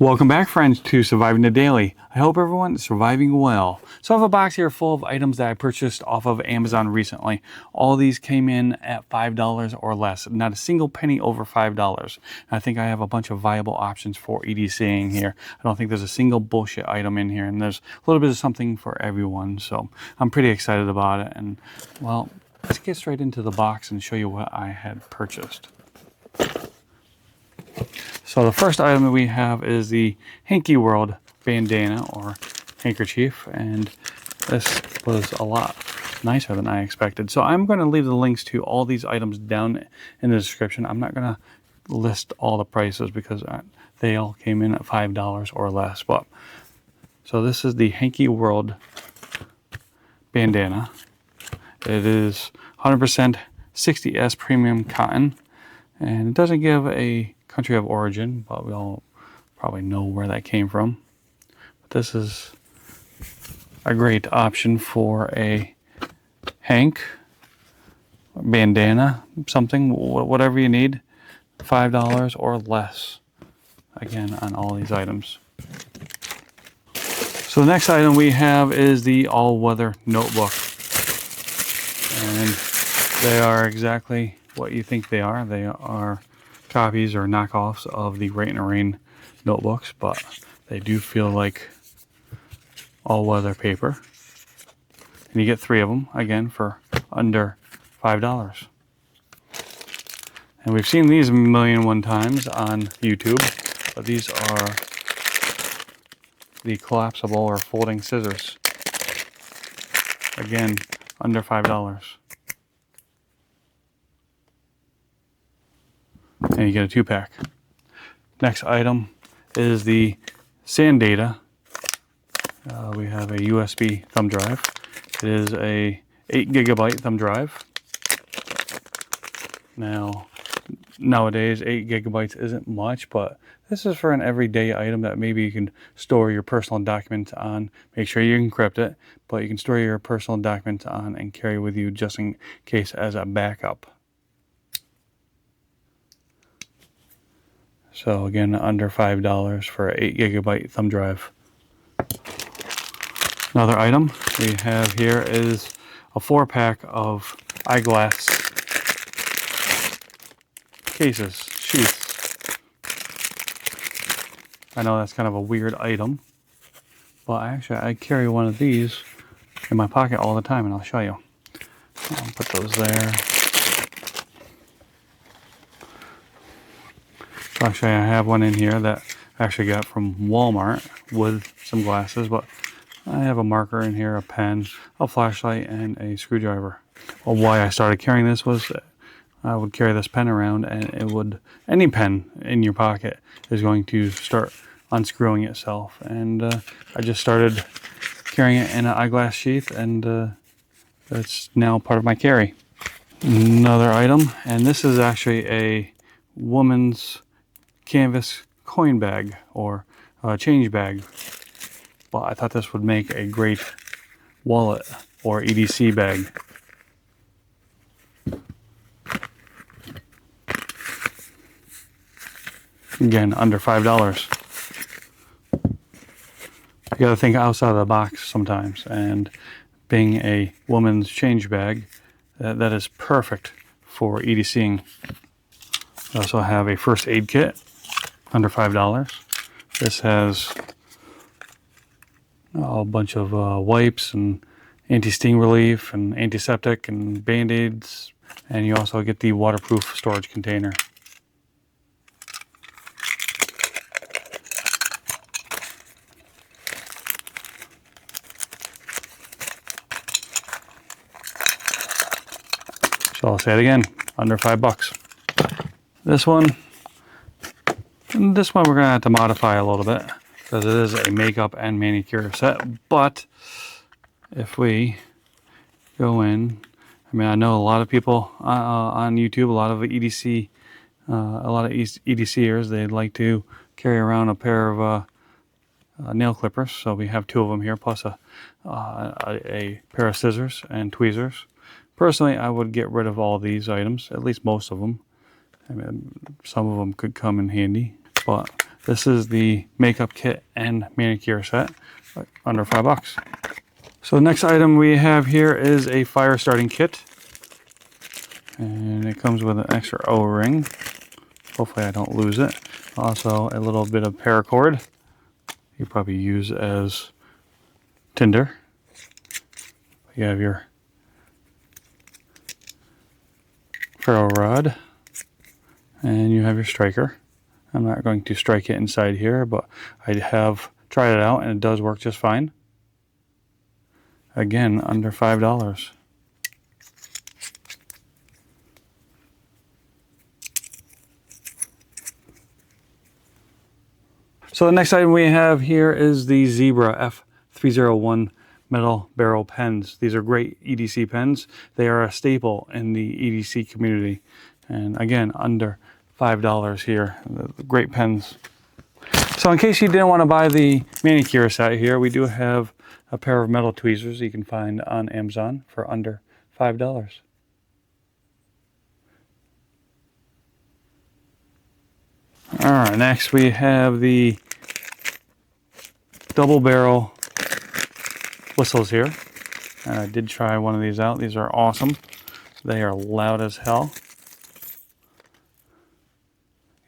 Welcome back, friends, to Surviving the Daily. I hope everyone is surviving well. So I have a box here full of items that I purchased off of Amazon recently. All these came in at $5 or less, not a single penny over $5. I think I have a bunch of viable options for EDCing here. I don't think there's a single bullshit item in here, and there's a little bit of something for everyone. So I'm pretty excited about it. And well, let's get straight into the box and show you what I had purchased. So the first item that we have is the Hanky World bandana or handkerchief, and this was a lot nicer than I expected. So I'm going to leave the links to all these items down in the description. I'm not going to list all the prices because they all came in at $5 or less. But so this is the Hanky World bandana. It is 100% 60S premium cotton, and it doesn't give a country of origin, but we all probably know where that came from. But this is a great option for a hank, bandana, something, whatever you need. $5 or less, again, on all these items. So the next item we have is the all-weather notebook, and they are exactly what you think they are. They are copies or knockoffs of the Rain and Rain notebooks, but they do feel like all-weather paper. And you get 3 of them, again, for under $5. And we've seen these a million and one times on YouTube, but these are the collapsible or folding scissors. Again, under $5. And you get a 2-pack. Next item is the SanData. We have a USB thumb drive. It is a 8GB thumb drive. Now, nowadays 8GB isn't much, but this is for an everyday item that maybe you can store your personal documents on. Make sure you encrypt it, but you can store your personal documents on and carry with you just in case as a backup. So again, under $5 for an 8GB thumb drive. Another item we have here is a 4-pack of eyeglass cases, sheaths. I know that's kind of a weird item, but actually I carry one of these in my pocket all the time, and I'll show you. I'll put those there. Actually, I have one in here that I actually got from Walmart with some glasses, but I have a marker in here, a pen, a flashlight, and a screwdriver. Well, why I started carrying this was I would carry this pen around, and it would, any pen in your pocket is going to start unscrewing itself. And I just started carrying it in an eyeglass sheath, and it's now part of my carry. Another item, and this is actually a woman's canvas coin bag or change bag. Well, I thought this would make a great wallet or EDC bag. Again, under $5. You gotta think outside of the box sometimes, and being a woman's change bag, that is perfect for EDCing. I also have a first aid kit, under $5. This has a bunch of wipes and anti-sting relief and antiseptic and band-aids, and you also get the waterproof storage container. So I'll say it again, under $5. This one we're gonna have to modify a little bit because it is a makeup and manicure set. But if we go in, I mean, I know a lot of people on YouTube, a lot of EDCers, they like to carry around a pair of nail clippers. So we have 2 of them here, plus a pair of scissors and tweezers. Personally, I would get rid of all these items, at least most of them. I mean, some of them could come in handy. but this is the makeup kit and manicure set, under $5. So the next item we have here is a fire starting kit, and it comes with an extra O-ring. Hopefully I don't lose it. Also a little bit of paracord you probably use as tinder. You have your ferro rod, and you have your striker. I'm not going to strike it inside here, but I have tried it out and it does work just fine. Again, under $5. So the next item we have here is the Zebra F301 metal barrel pens. These are great EDC pens. They are a staple in the EDC community. And again, under $5 here. Great pens. So in case you didn't want to buy the manicure set here, we do have a pair of metal tweezers you can find on Amazon for under $5. Alright, next we have the double barrel whistles here. And I did try one of these out. These are awesome. They are loud as hell.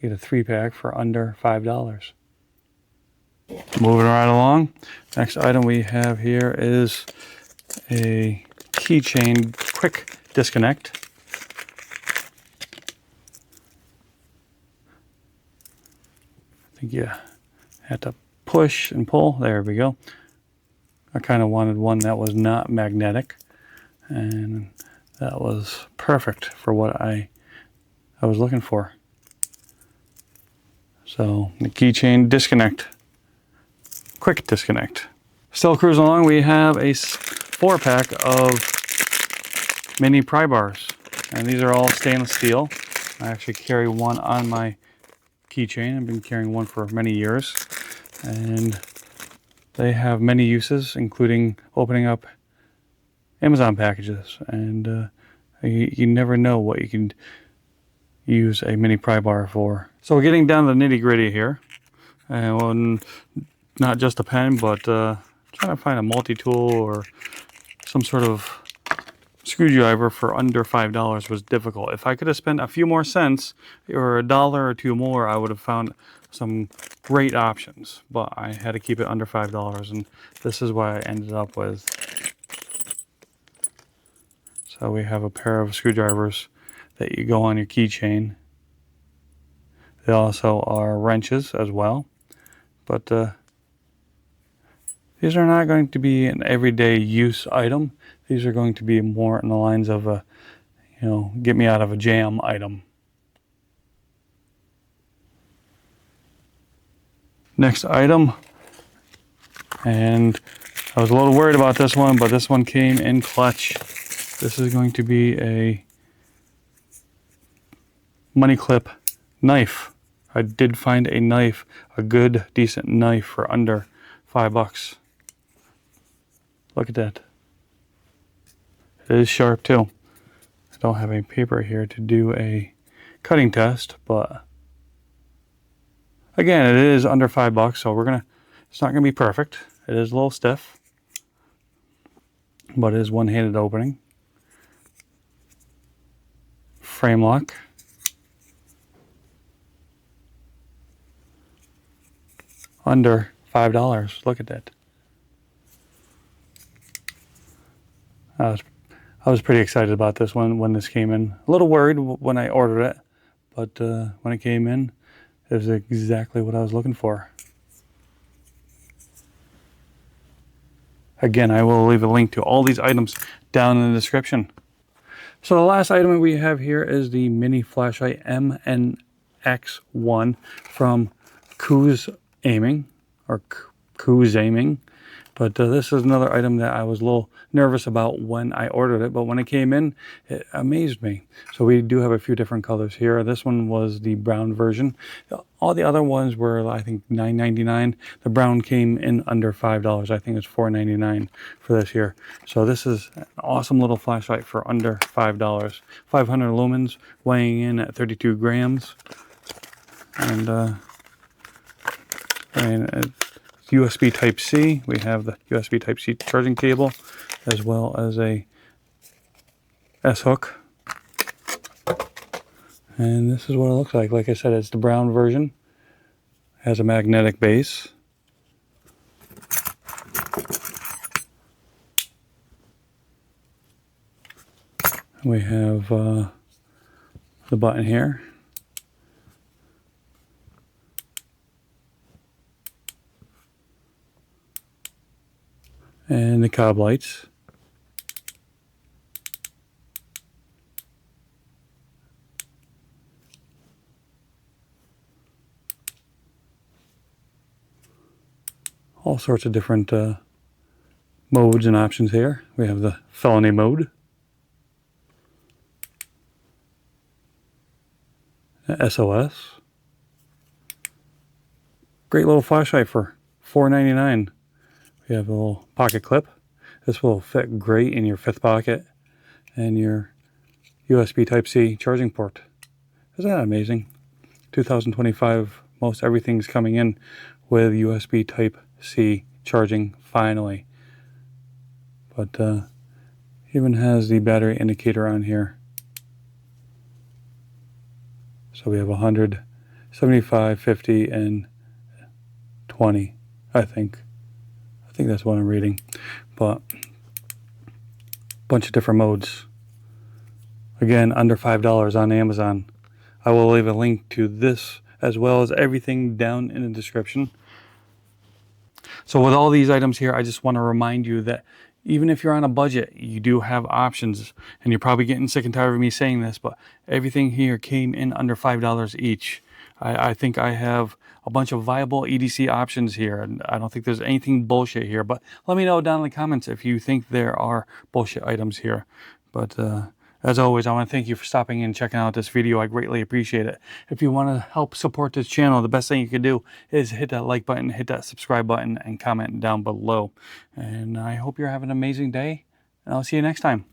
You get a 3-pack for under $5. Moving right along. Next item we have here is a keychain quick disconnect. I think you have to push and pull. There we go. I kind of wanted one that was not magnetic, and that was perfect for what I was looking for. So the keychain disconnect, quick disconnect. Still cruising along, we have a 4-pack of mini pry bars, and these are all stainless steel. I actually carry one on my keychain. I've been carrying one for many years, and they have many uses, including opening up Amazon packages, and you never know what you can use a mini pry bar for. So we're getting down to the nitty gritty here, and not just a pen, but trying to find a multi-tool or some sort of screwdriver for under $5 was difficult. If I could have spent a few more cents or $1 or $2 more, I would have found some great options, but I had to keep it under $5, and this is what I ended up with. So we have a pair of screwdrivers that you go on your keychain. They also are wrenches as well, but these are not going to be an everyday use item. These are going to be more in the lines of a, get me out of a jam item. Next item, and I was a little worried about this one, but this one came in clutch. This is going to be a money clip knife. I did find a knife, a good, decent knife for under $5. Look at that. It is sharp too. I don't have any paper here to do a cutting test, but again, it is under $5, so it's not gonna be perfect. It is a little stiff, but it is one-handed opening. Frame lock. Under $5. Look at that. I was pretty excited about this one when this came in. A little worried when I ordered it, but when it came in, it was exactly what I was looking for. Again, I will leave a link to all these items down in the description. So the last item we have here is the mini flashlight MNX1 from Coos Aiming, or Coos Aiming. But this is another item that I was a little nervous about when I ordered it, but when it came in, it amazed me. So we do have a few different colors here. This one was the brown version. All the other ones were, I think, $9.99. The brown came in under $5. I think it's $4.99 for this here. So this is an awesome little flashlight for under $5. 500 lumens, weighing in at 32 grams. And And USB Type-C. We have the USB Type-C charging cable, as well as a S-hook. And this is what it looks like. Like I said, it's the brown version. It has a magnetic base. We have the button here. And the cob lights. All sorts of different modes and options here. We have the felony mode, SOS. Great little flashlight for $4.99. We have a little pocket clip. This will fit great in your fifth pocket and your USB Type-C charging port. Isn't that amazing? 2025, most everything's coming in with USB Type-C charging finally. But even has the battery indicator on here. So we have 100, 75, 50, and 20, I think. I think that's what I'm reading. But a bunch of different modes. Again, under $5 on Amazon. I will leave a link to this as well as everything down in the description. So with all these items here, I just want to remind you that even if you're on a budget, you do have options. And you're probably getting sick and tired of me saying this, but everything here came in under $5 each. I think I have a bunch of viable EDC options here, and I don't think there's anything bullshit here. But let me know down in the comments if you think there are bullshit items here. But as always, I want to thank you for stopping in and checking out this video. I greatly appreciate it. If you want to help support this channel, the best thing you can do is hit that like button, hit that subscribe button, and comment down below. And I hope you're having an amazing day, and I'll see you next time.